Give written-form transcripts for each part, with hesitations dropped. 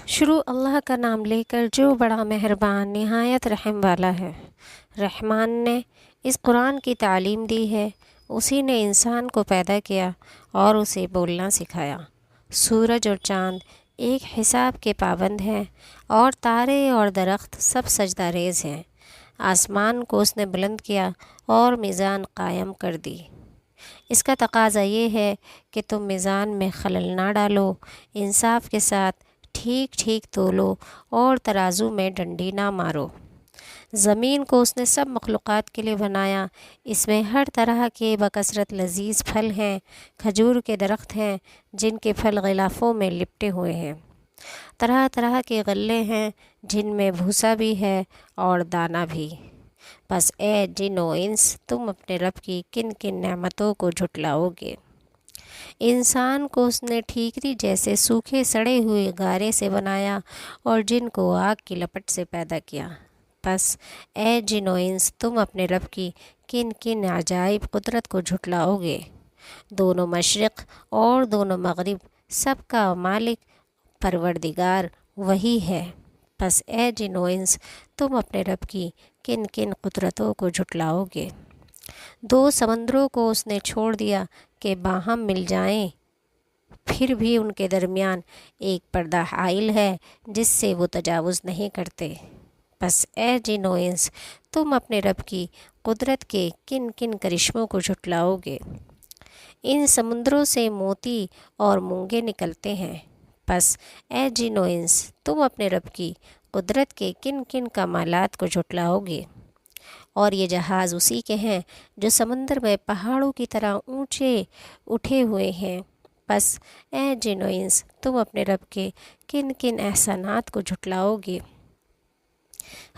شروع اللہ کا نام لے کر جو بڑا مہربان نہایت رحم والا ہے۔ رحمان نے اس قرآن کی تعلیم دی ہے، اسی نے انسان کو پیدا کیا اور اسے بولنا سکھایا۔ سورج اور چاند ایک حساب کے پابند ہیں اور تارے اور درخت سب سجدہ ریز ہیں۔ آسمان کو اس نے بلند کیا اور میزان قائم کر دی۔ اس کا تقاضا یہ ہے کہ تم میزان میں خلل نہ ڈالو، انصاف کے ساتھ ٹھیک ٹھیک تولو اور ترازو میں ڈنڈی نہ مارو۔ زمین کو اس نے سب مخلوقات کے لیے بنایا، اس میں ہر طرح کے بکثرت لذیذ پھل ہیں، کھجور کے درخت ہیں جن کے پھل غلافوں میں لپٹے ہوئے ہیں، طرح طرح کے غلے ہیں جن میں بھوسا بھی ہے اور دانہ بھی۔ بس اے جن و انس، تم اپنے رب کی کن کن نعمتوں کو جھٹلاؤ گے۔ انسان کو اس نے ٹھیکری جیسے سوکھے سڑے ہوئے گارے سے بنایا اور جن کو آگ کی لپٹ سے پیدا کیا۔ بس اے جن و انس، تم اپنے رب کی کن کن عجائب قدرت کو جھٹلاؤ گے۔ دونوں مشرق اور دونوں مغرب، سب کا مالک پروردگار وہی ہے۔ بس اے جن و انس، تم اپنے رب کی کن کن قدرتوں کو جھٹلاؤ گے۔ دو سمندروں کو اس نے چھوڑ دیا کہ باہم مل جائیں، پھر بھی ان کے درمیان ایک پردہ حائل ہے جس سے وہ تجاوز نہیں کرتے۔ بس اے جن و انس، تم اپنے رب کی قدرت کے کن کن کرشموں کو جھٹلاؤ گے۔ ان سمندروں سے موتی اور مونگے نکلتے ہیں۔ بس اے جن و انس، تم اپنے رب کی قدرت کے کن کن کمالات کو جھٹلاؤ گے۔ اور یہ جہاز اسی کے ہیں جو سمندر میں پہاڑوں کی طرح اونچے اٹھے ہوئے ہیں۔ بس اے جن و انس، تم اپنے رب کے کن کن احسانات کو جھٹلاؤ گے۔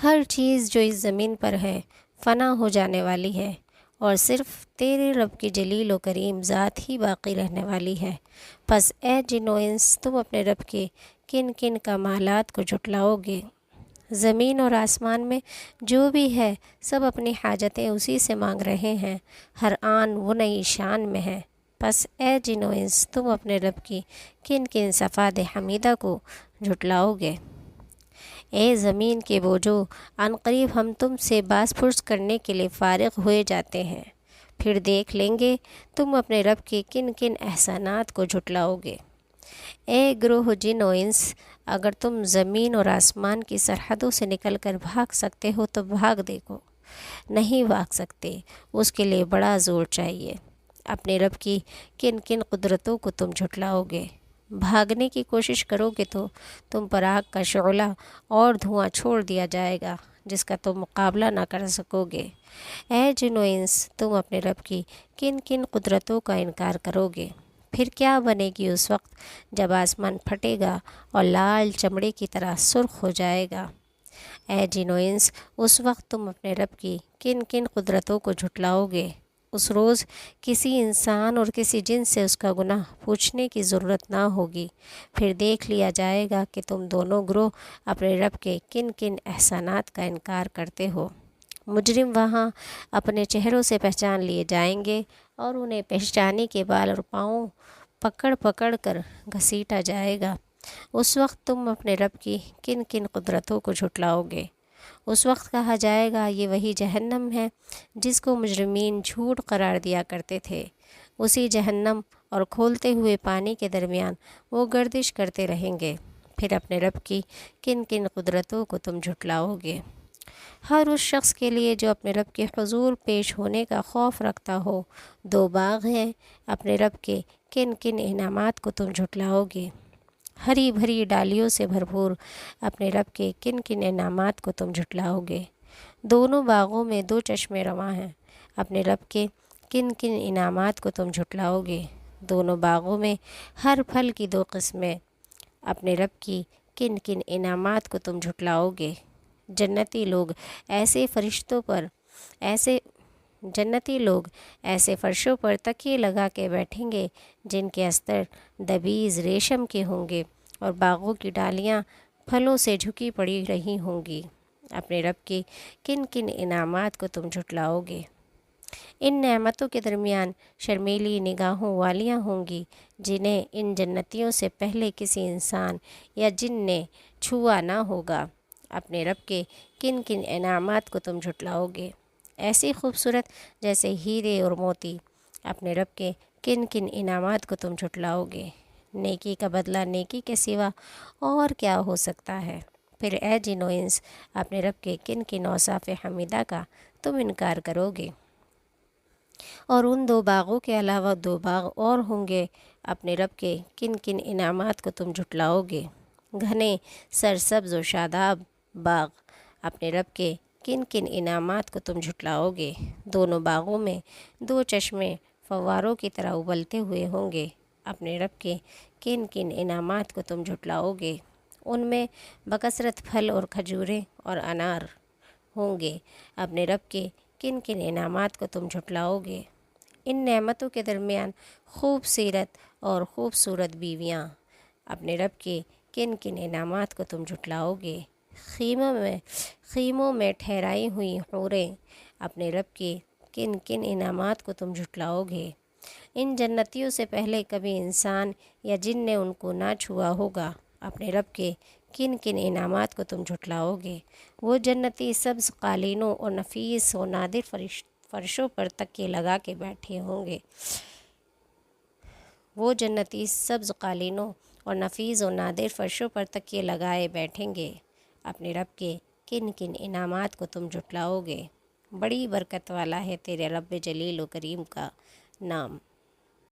ہر چیز جو اس زمین پر ہے فنا ہو جانے والی ہے اور صرف تیرے رب کی جلیل و کریم ذات ہی باقی رہنے والی ہے۔ بس اے جن و انس، تم اپنے رب کے کن کن کمالات کو جھٹلاؤ گے۔ زمین اور آسمان میں جو بھی ہے سب اپنی حاجتیں اسی سے مانگ رہے ہیں، ہر آن وہ نئی شان میں ہے۔ بس اے جن و انس، تم اپنے رب کی کن کن صفات حمیدہ کو جھٹلاؤ گے۔ اے زمین کے بوجھو، عنقریب ہم تم سے باز پرس کرنے کے لیے فارغ ہوئے جاتے ہیں، پھر دیکھ لیں گے تم اپنے رب کے کن کن احسانات کو جھٹلاؤ گے۔ اے گروہ جن و انس، اگر تم زمین اور آسمان کی سرحدوں سے نکل کر بھاگ سکتے ہو تو بھاگ دیکھو، نہیں بھاگ سکتے، اس کے لیے بڑا زور چاہیے۔ اپنے رب کی کن کن قدرتوں کو تم جھٹلاؤ گے۔ بھاگنے کی کوشش کرو گے تو تم پر آگ کا شعلہ اور دھواں چھوڑ دیا جائے گا جس کا تم مقابلہ نہ کر سکو گے۔ اے جن و انس، تم اپنے رب کی کن کن قدرتوں کا انکار کرو گے۔ پھر کیا بنے گی اس وقت جب آسمان پھٹے گا اور لال چمڑے کی طرح سرخ ہو جائے گا۔ اے جن و انس، اس وقت تم اپنے رب کی کن کن قدرتوں کو جھٹلاؤ گے۔ اس روز کسی انسان اور کسی جن سے اس کا گناہ پوچھنے کی ضرورت نہ ہوگی، پھر دیکھ لیا جائے گا کہ تم دونوں گروہ اپنے رب کے کن کن احسانات کا انکار کرتے ہو۔ مجرم وہاں اپنے چہروں سے پہچان لیے جائیں گے اور انہیں پہچانی کے بال اور پاؤں پکڑ پکڑ کر گھسیٹا جائے گا۔ اس وقت تم اپنے رب کی کن کن قدرتوں کو جھٹلاؤ گے۔ اس وقت کہا جائے گا، یہ وہی جہنم ہے جس کو مجرمین جھوٹ قرار دیا کرتے تھے۔ اسی جہنم اور کھولتے ہوئے پانی کے درمیان وہ گردش کرتے رہیں گے۔ پھر اپنے رب کی کن کن قدرتوں کو تم جھٹلاؤ گے۔ ہر اس شخص کے لیے جو اپنے رب کے حضور پیش ہونے کا خوف رکھتا ہو دو باغ ہیں، اپنے رب کے کن کن انعامات کو تم جھٹلاؤ گے۔ ہری بھری ڈالیوں سے بھرپور اپنے رب کے کن کن انعامات کو تم جھٹلاؤ گے۔ دونوں باغوں میں دو چشمے رواں ہیں، اپنے رب کے کن کن انعامات کو تم جھٹلاؤ گے۔ دونوں باغوں میں ہر پھل کی دو قسمیں، اپنے رب کی کن کن انعامات کو تم جھٹلاؤ گے۔ جنتی لوگ ایسے فرشوں پر تکیے لگا کے بیٹھیں گے جن کے استر دبیز ریشم کے ہوں گے اور باغوں کی ڈالیاں پھلوں سے جھکی پڑی رہی ہوں گی۔ اپنے رب کے کن کن انعامات کو تم جھٹلاؤ گے۔ ان نعمتوں کے درمیان شرمیلی نگاہوں والیاں ہوں گی جنہیں ان جنتیوں سے پہلے کسی انسان یا جن نے چھوا نہ ہوگا۔ اپنے رب کے کن کن انعامات کو تم جھٹلاؤ گے؟ ایسی خوبصورت جیسے ہیرے اور موتی۔ اپنے رب کے کن کن انعامات کو تم جھٹلاؤ گے؟ نیکی کا بدلہ نیکی کے سوا اور کیا ہو سکتا ہے؟ پھر اے جن و انس، اپنے رب کے کن کن اوصاف حمیدہ کا تم انکار کرو گے؟ اور ان 2 باغوں کے علاوہ 2 باغ اور ہوں گے، اپنے رب کے کن کن انعامات کو تم جھٹلاؤ گے؟ گھنے سرسبز و شاداب باغ، اپنے رب کے کن کن انعامات کو تم جھٹلاؤ گے؟ دونوں باغوں میں 2 چشمے فواروں کی طرح ابلتے ہوئے ہوں گے، اپنے رب کے کن کن انعامات کو تم جھٹلاؤ گے؟ ان میں بکثرت پھل اور کھجوریں اور انار ہوں گے، اپنے رب کے کن کن انعامات کو تم جھٹلاؤ گے؟ ان نعمتوں کے درمیان خوب سیرت اور خوبصورت بیویاں، اپنے رب کے کن کن انعامات کو تم جھٹلاؤ گے؟ خیموں میں ٹھہرائی ہوئی حوریں، اپنے رب کے کن کن انعامات کو تم جھٹلاؤ گے؟ ان جنتیوں سے پہلے کبھی انسان یا جن نے ان کو نہ چھوا ہوگا، اپنے رب کے کن کن انعامات کو تم جھٹلاؤ گے؟ وہ جنتی سبز قالینوں اور نفیس و نادر فرشوں پر تکیے لگا کے بیٹھے ہوں گے۔ وہ جنتی سبز قالینوں اور نفیس و نادر فرشوں پر تکیے لگائے بیٹھیں گے، اپنے رب کے کن کن انعامات کو تم جھٹلاؤ گے؟ بڑی برکت والا ہے تیرے رب جلیل و کریم کا نام۔